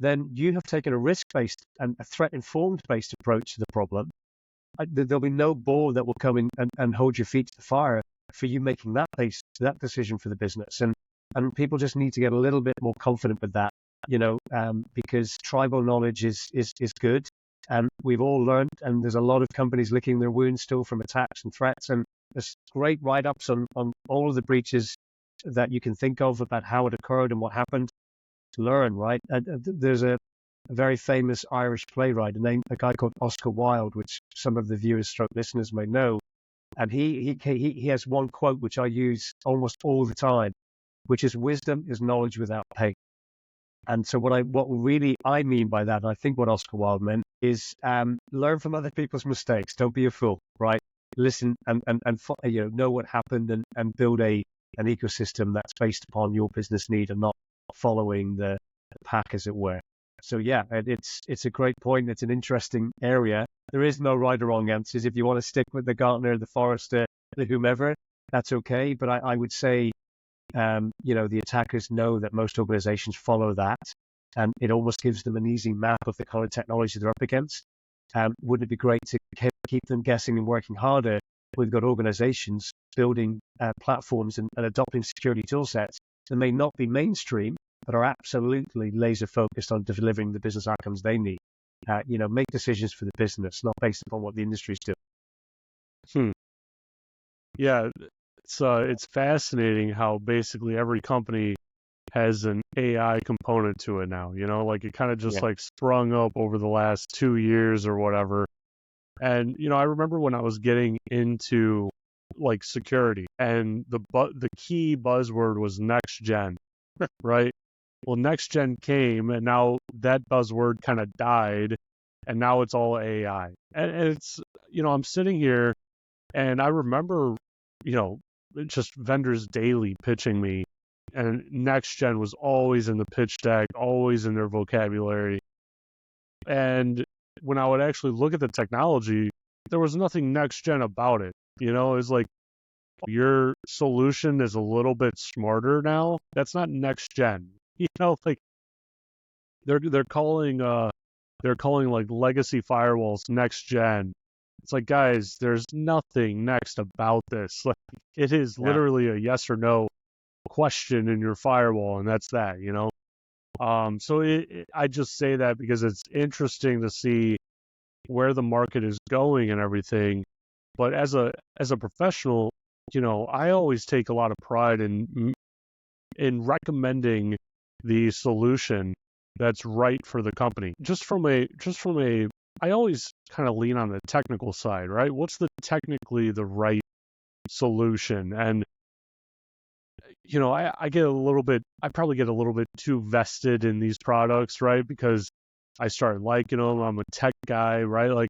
then you have taken a risk-based and a threat-informed based approach to the problem. There'll be no board that will come in and hold your feet to the fire for you making that decision for the business. And people just need to get a little bit more confident with that, because tribal knowledge is good. And we've all learned, and there's a lot of companies licking their wounds still from attacks and threats. And there's great write-ups on all of the breaches that you can think of about how it occurred and what happened to learn, right? There's a very famous Irish playwright, a guy called Oscar Wilde, which some of the viewers stroke listeners may know. And he has one quote which I use almost all the time, which is wisdom is knowledge without pain. And so what really I mean by that, and I think what Oscar Wilde meant, is learn from other people's mistakes. Don't be a fool, right? Listen and know what happened and build an ecosystem that's based upon your business need and not following the pack, as it were. So yeah, it's a great point. It's an interesting area. There is no right or wrong answers. If you want to stick with the Gartner, the Forrester, the whomever, that's okay. But I would say, the attackers know that most organizations follow that, and it almost gives them an easy map of the kind of technology they're up against. Wouldn't it be great to keep them guessing and working harder? We've got organizations building platforms and adopting security tool sets that may not be mainstream, but are absolutely laser focused on delivering the business outcomes they need. Make decisions for the business, not based upon what the industry's doing. Yeah, it's fascinating how basically every company has an AI component to it now. Like it kind of just like sprung up over the last 2 years or whatever. And I remember when I was getting into like security, and the key buzzword was next gen, right? Well, next gen came, and now that buzzword kind of died, and now it's all AI. And it's, I'm sitting here, and I remember, just vendors daily pitching me, and next gen was always in the pitch deck, always in their vocabulary. And when I would actually look at the technology, there was nothing next gen about it. It was like, your solution is a little bit smarter now. That's not next gen. Like they're calling like legacy firewalls next gen. It's like, guys, there's nothing next about this. Like it is literally a yes or no question in your firewall, and that's that. So I just say that because it's interesting to see where the market is going and everything. But as a professional, I always take a lot of pride in recommending the solution that's right for the company. Just from a I always kind of lean on the technical side, right? What's technically the right solution? And I probably get a little bit too vested in these products, right? Because I started liking them. I'm a tech guy, right? Like,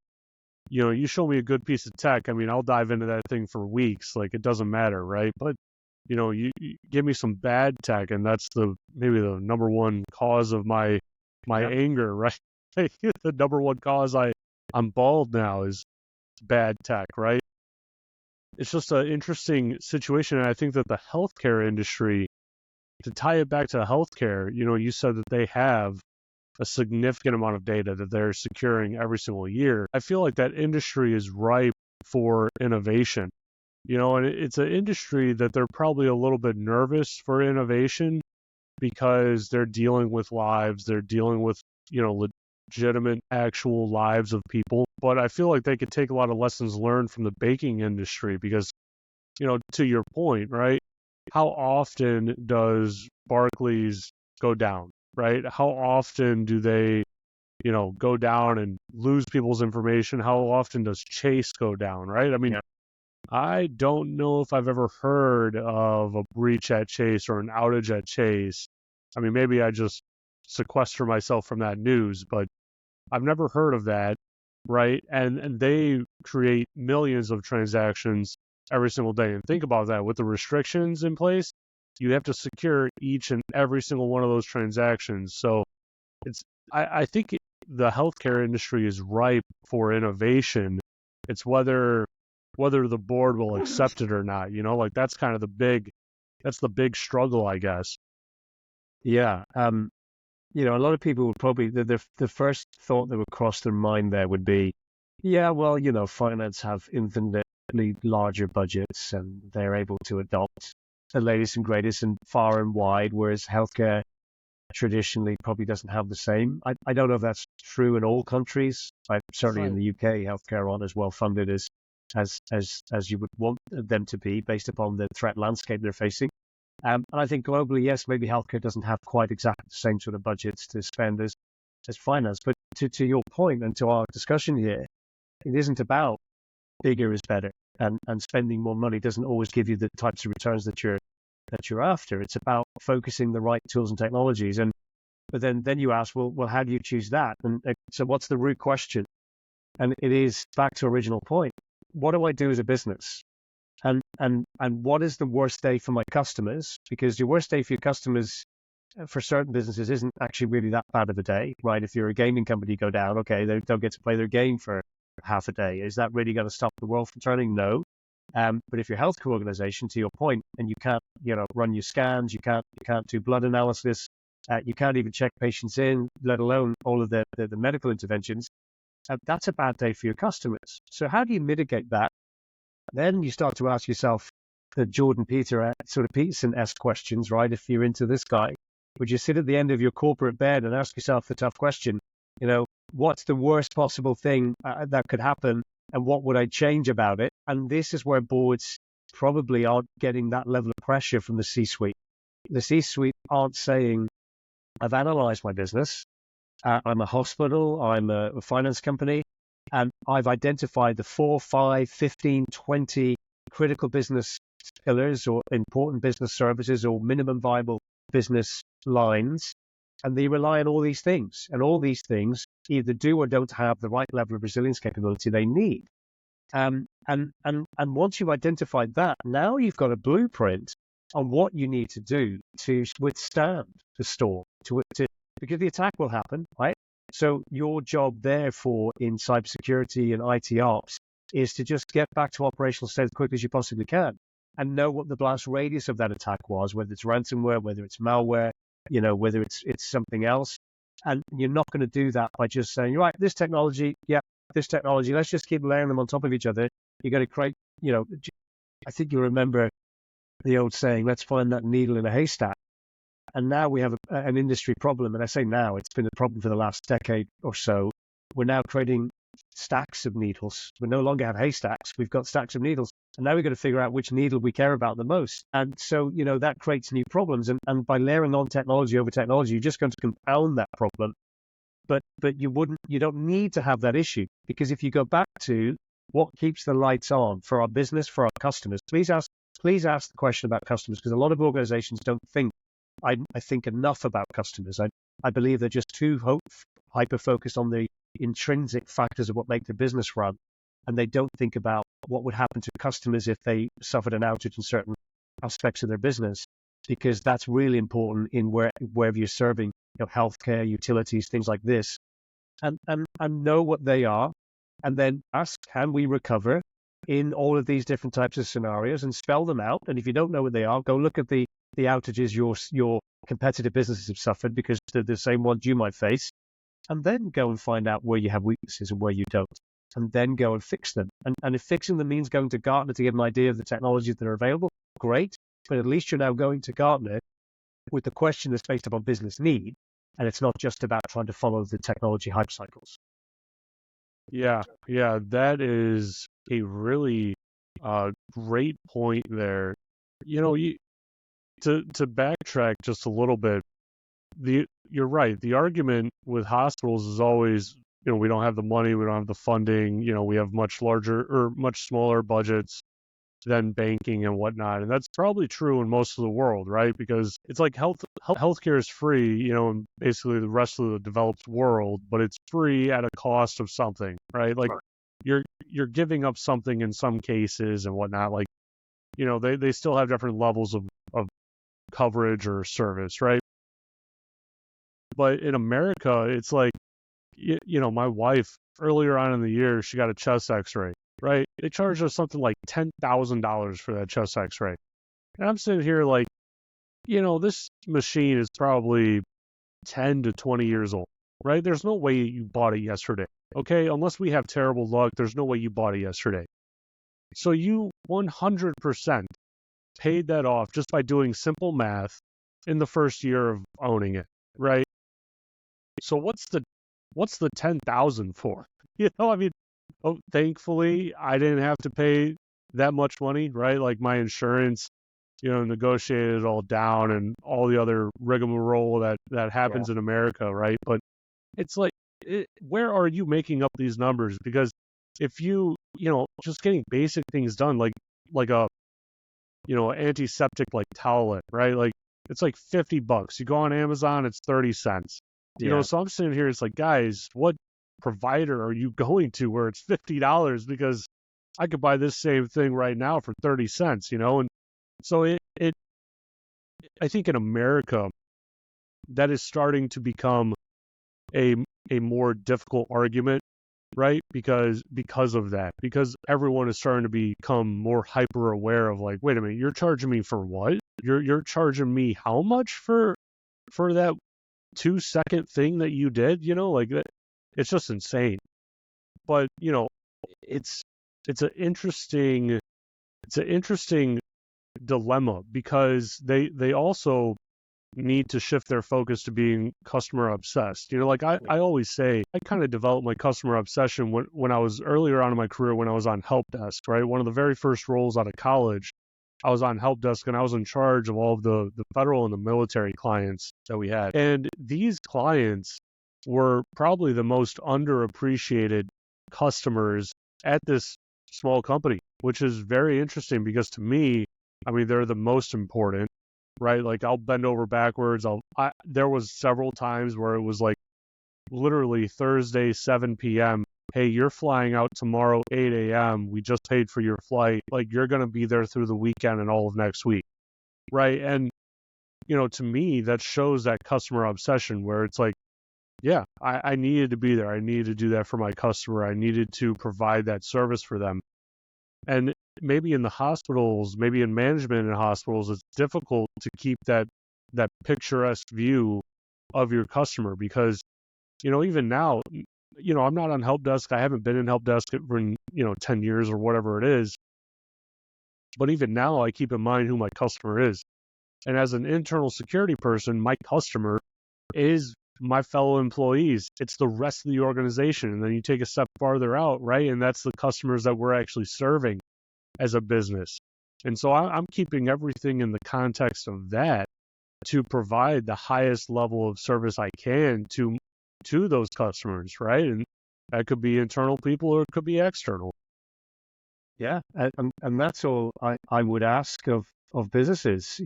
you show me a good piece of tech, I mean, I'll dive into that thing for weeks. Like, it doesn't matter, right? But, you give me some bad tech, and that's maybe the number one cause of my anger, right? The number one cause I'm bald now is bad tech, right? It's just an interesting situation, and I think that the healthcare industry, to tie it back to healthcare, you said that they have a significant amount of data that they're securing every single year. I feel like that industry is ripe for innovation, and it's an industry that they're probably a little bit nervous for innovation because they're dealing with lives, they're dealing with, legitimate actual lives of people. But I feel like they could take a lot of lessons learned from the baking industry because, to your point, right? How often does Barclays go down, right? How often do they, go down and lose people's information? How often does Chase go down, right? I mean, I don't know if I've ever heard of a breach at Chase or an outage at Chase. I mean, maybe I just sequester myself from that news, but I've never heard of that, right? And they create millions of transactions every single day. And think about that, with the restrictions in place, you have to secure each and every single one of those transactions. So I think the healthcare industry is ripe for innovation. It's whether the board will accept it or not, like that's kind of the big struggle, I guess. Yeah. A lot of people would probably, the first thought that would cross their mind there would be, yeah, well, finance have infinitely larger budgets and they're able to adopt the latest and greatest and far and wide, whereas healthcare traditionally probably doesn't have the same. I don't know if that's true in all countries. Certainly in the UK, healthcare aren't as well funded as you would want them to be based upon the threat landscape they're facing. And I think globally, yes, maybe healthcare doesn't have quite exactly the same sort of budgets to spend as finance. But to your point and to our discussion here, it isn't about bigger is better, and spending more money doesn't always give you the types of returns that you're after. It's about focusing the right tools and technologies. But then you ask, well, how do you choose that? And so what's the root question? And it is back to original point. What do I do as a business? And what is the worst day for my customers? Because your worst day for your customers for certain businesses isn't actually really that bad of a day, right? If you're a gaming company, you go down, okay, they don't get to play their game for half a day. Is that really going to stop the world from turning? No. But if you're a healthcare organization, to your point, and you can't, run your scans, you can't do blood analysis, you can't even check patients in, let alone all of the medical interventions, that's a bad day for your customers. So how do you mitigate that? Then you start to ask yourself the Jordan Peterson-esque questions, right? If you're into this guy, would you sit at the end of your corporate bed and ask yourself the tough question, what's the worst possible thing that could happen, and what would I change about it? And this is where boards probably aren't getting that level of pressure from the C-suite. The C-suite aren't saying, I've analyzed my business, I'm a hospital, I'm a finance company, and I've identified the 4, 5, 15, 20 critical business pillars or important business services or minimum viable business lines, and they rely on all these things. And all these things either do or don't have the right level of resilience capability they need. And once you've identified that, now you've got a blueprint on what you need to do to withstand the storm, because the attack will happen, right? So your job therefore in cybersecurity and IT ops is to just get back to operational state as quickly as you possibly can and know what the blast radius of that attack was, whether it's ransomware, whether it's malware, whether it's something else. And you're not going to do that by just saying, right, this technology, let's just keep layering them on top of each other. You're going to create, I think you remember the old saying, let's find that needle in a haystack. And now we have an industry problem. And I say now, it's been a problem for the last decade or so. We're now creating stacks of needles. We no longer have haystacks. We've got stacks of needles. And now we've got to figure out which needle we care about the most. And so, that creates new problems. And by layering on technology over technology, you're just going to compound that problem. But you don't need to have that issue, because if you go back to what keeps the lights on for our business, for our customers, please ask the question about customers, because a lot of organizations don't think, I think, enough about customers. I believe they're just too hyper-focused on the intrinsic factors of what make their business run, and they don't think about what would happen to customers if they suffered an outage in certain aspects of their business, because that's really important in wherever you're serving, healthcare, utilities, things like this, and know what they are, and then ask, can we recover in all of these different types of scenarios, and spell them out. And if you don't know what they are, go look at the outages your competitive businesses have suffered, because they're the same ones you might face, and then go and find out where you have weaknesses and where you don't, and then go and fix them. And if fixing them means going to Gartner to get an idea of the technologies that are available, great, but at least you're now going to Gartner with the question that's based upon business need, and it's not just about trying to follow the technology hype cycles. Yeah, that is a really great point there. To backtrack just a little bit, you're right. The argument with hospitals is always, we don't have the money, we don't have the funding, we have much larger or much smaller budgets than banking and whatnot. And that's probably true in most of the world, right? Because it's like healthcare is free, in basically the rest of the developed world, but it's free at a cost of something, right? Like you're giving up something in some cases and whatnot. Like, they still have different levels of coverage or service, right? But in America, it's like, my wife earlier on in the year, she got a chest x-ray, right? They charged us something like $10,000 for that chest x-ray. And I'm sitting here like, this machine is probably 10 to 20 years old, right? There's no way you bought it yesterday, okay? Unless we have terrible luck, there's no way you bought it yesterday. So you 100% paid that off just by doing simple math in the first year of owning it, right? So what's the 10,000 for? Thankfully I didn't have to pay that much money, right? Like my insurance, negotiated it all down and all the other rigmarole that happens in America, right? But it's like, where are you making up these numbers? Because if just getting basic things done, like a, antiseptic like towelette, right? Like it's like $50. You go on Amazon, it's 30 cents. Yeah. So I'm sitting here, it's like, guys, what provider are you going to where it's $50? Because I could buy this same thing right now for 30 cents, And so I think in America, that is starting to become a a more difficult argument, right? Because of that, because everyone is starting to become more hyper aware of like, wait a minute, you're charging me for what? You're charging me how much for that 2-second thing that you did? Like that, it's just insane. But it's it's an interesting it's an interesting dilemma because they also need to shift their focus to being customer obsessed. Like I always say, I kind of developed my customer obsession when I was earlier on in my career when I was on help desk, right? One of the very first roles out of college, I was on help desk and I was in charge of all of the federal and the military clients that we had. And these clients were probably the most underappreciated customers at this small company, which is very interesting because to me, I mean, they're the most important, right? Like I'll bend over backwards. There was several times where it was like literally Thursday, 7 p.m. Hey, you're flying out tomorrow, 8 a.m. We just paid for your flight. Like you're going to be there through the weekend and all of next week, right? And, to me, that shows that customer obsession where it's like, yeah, I needed to be there. I needed to do that for my customer. I needed to provide that service for them. And maybe in the hospitals, maybe in management in hospitals, it's difficult to keep that picturesque view of your customer because, even now, I'm not on help desk. I haven't been in help desk for, 10 years or whatever it is. But even now, I keep in mind who my customer is. And as an internal security person, my customer is my fellow employees. It's the rest of the organization. And then you take a step farther out, right? And that's the customers that we're actually serving as a business. And so I'm keeping everything in the context of that to provide the highest level of service I can to those customers, right? And that could be internal people or it could be external. Yeah, and that's all I would ask of businesses.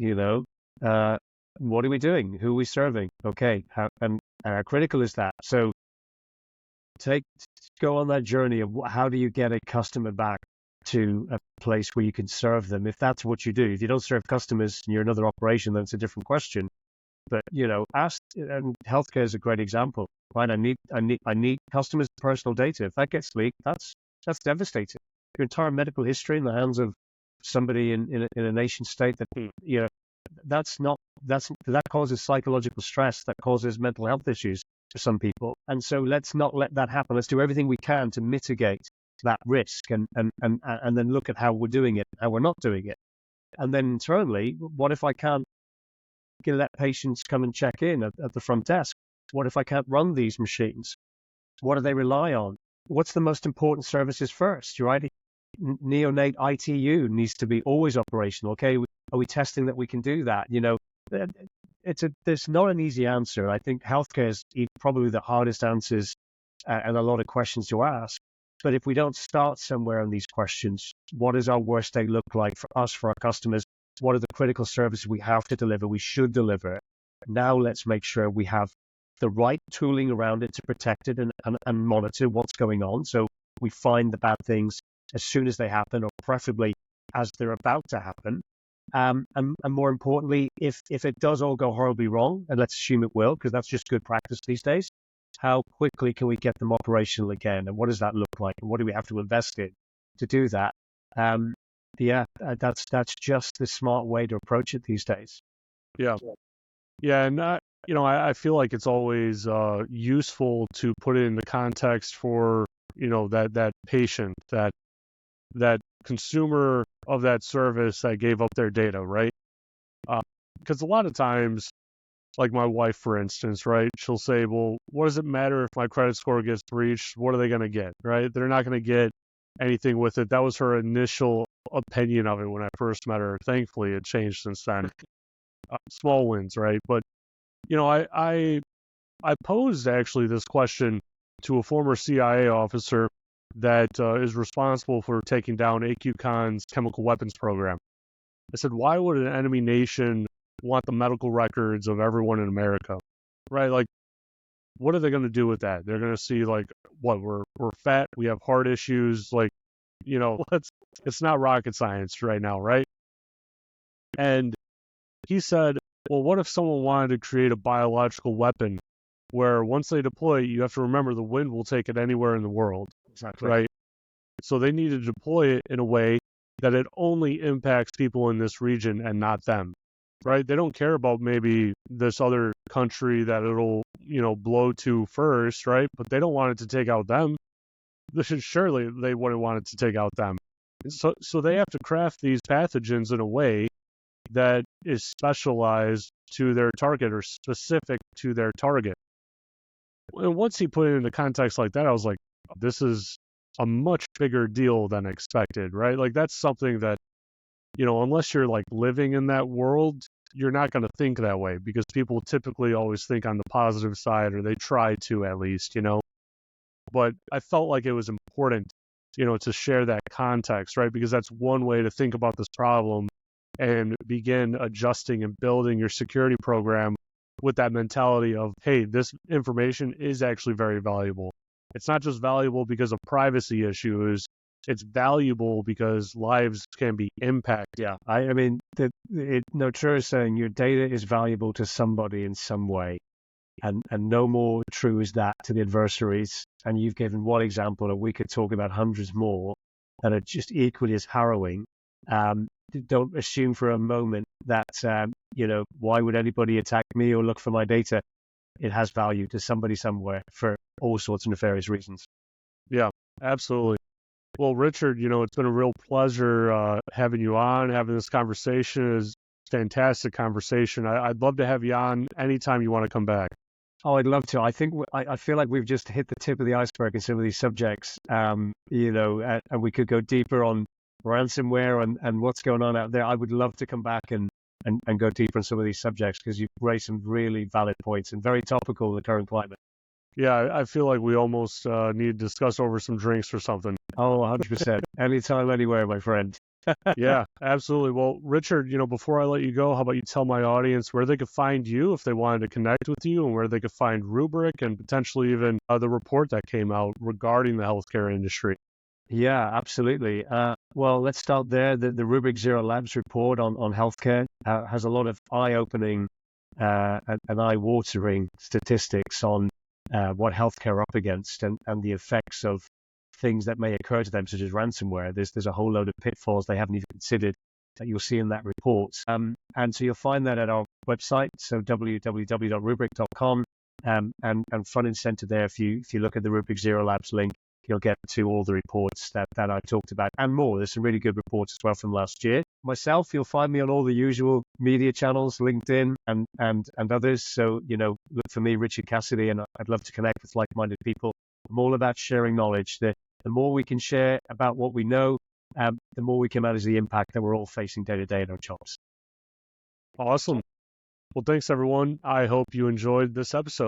What are we doing? Who are we serving? Okay, and how critical is that? So go on that journey of how do you get a customer back to a place where you can serve them, if that's what you do. If you don't serve customers and you're another operation, then it's a different question. But ask, and healthcare is a great example, right? I need customers' personal data. If that gets leaked, that's devastating. Your entire medical history in the hands of somebody in a nation state that that causes psychological stress, that causes mental health issues to some people. And so let's not let that happen. Let's do everything we can to mitigate that risk and then look at how we're doing it, how we're not doing it. And then internally, what if I can't let patients come and check in at the front desk? What if I can't run these machines? What do they rely on? What's the most important services first, right? Neonate ITU needs to be always operational. Okay, are we testing that we can do that? There's not an easy answer. I think healthcare is probably the hardest answers and a lot of questions to ask. But if we don't start somewhere on these questions, what does our worst day look like for us, for our customers? What are the critical services we have to deliver, we should deliver? Now let's make sure we have the right tooling around it to protect it and monitor what's going on. So we find the bad things as soon as they happen, or preferably as they're about to happen. And more importantly, if it does all go horribly wrong, and let's assume it will, because that's just good practice these days, how quickly can we get them operational again? And what does that look like? And what do we have to invest in to do that? That's just the smart way to approach it these days. Yeah. Yeah. And, I feel like it's always useful to put it in the context for, that patient, that consumer of that service that gave up their data, right? Because a lot of times, like my wife, for instance, right? She'll say, well, what does it matter if my credit score gets breached? What are they going to get, right? They're not going to get anything with it. That was her initial opinion of it when I first met her. Thankfully, it changed since then. Small wins, right? But, I posed actually this question to a former CIA officer that is responsible for taking down AQCon's chemical weapons program. I said, why would an enemy nation want the medical records of everyone in America? Right? Like, what are they going to do with that? They're going to see, like, what, we're fat, we have heart issues, like, it's not rocket science right now, right? And he said, well, what if someone wanted to create a biological weapon where once they deploy, you have to remember the wind will take it anywhere in the world, Exactly. right? So they need to deploy it in a way that it only impacts people in this region and not them, right? They don't care about maybe this other country that it'll, blow to first, right? But they don't want it to take out them. Surely they wouldn't want it to take out them. So they have to craft these pathogens in a way that is specialized to their target or specific to their target. And once he put it into context like that, I was like, this is a much bigger deal than expected, right? Like, that's something that, unless you're like living in that world, you're not going to think that way, because people typically always think on the positive side, or they try to at least, But I felt like it was important, to share that context, right? Because that's one way to think about this problem and begin adjusting and building your security program with that mentality of, hey, this information is actually very valuable. It's not just valuable because of privacy issues. It's valuable because lives can be impacted. Yeah, I mean, True is saying your data is valuable to somebody in some way. And no more true is that to the adversaries. And you've given one example, and we could talk about hundreds more that are just equally as harrowing. Don't assume for a moment that, why would anybody attack me or look for my data? It has value to somebody somewhere for all sorts of nefarious reasons. Yeah, absolutely. Well, Richard, it's been a real pleasure having you on, having this conversation. It was a fantastic conversation. I'd love to have you on anytime you want to come back. Oh, I'd love to. I think I feel like we've just hit the tip of the iceberg in some of these subjects, and we could go deeper on ransomware and what's going on out there. I would love to come back and go deeper on some of these subjects, because you've raised some really valid points and very topical in the current climate. Yeah, I feel like we almost need to discuss over some drinks or something. Oh, 100%. Anytime, anywhere, my friend. Yeah, absolutely. Well, Richard, before I let you go, how about you tell my audience where they could find you if they wanted to connect with you, and where they could find Rubrik, and potentially even the report that came out regarding the healthcare industry. Yeah, absolutely. Well, let's start there. The Rubrik Zero Labs report on healthcare has a lot of eye-opening and eye-watering statistics on what healthcare are up against, and the effects of things that may occur to them, such as ransomware. There's a whole load of pitfalls they haven't even considered that you'll see in that report. And so you'll find that at our website, so www.rubrik.com, and front and center there, if you look at the Rubrik Zero Labs link, you'll get to all the reports that I talked about and more. There's some really good reports as well from last year. Myself, you'll find me on all the usual media channels, LinkedIn and others. So, look for me, Richard Cassidy, and I'd love to connect with like-minded people. I'm all about sharing knowledge. The more we can share about what we know, the more we can manage the impact that we're all facing day to day in our jobs. Awesome. Well, thanks, everyone. I hope you enjoyed this episode.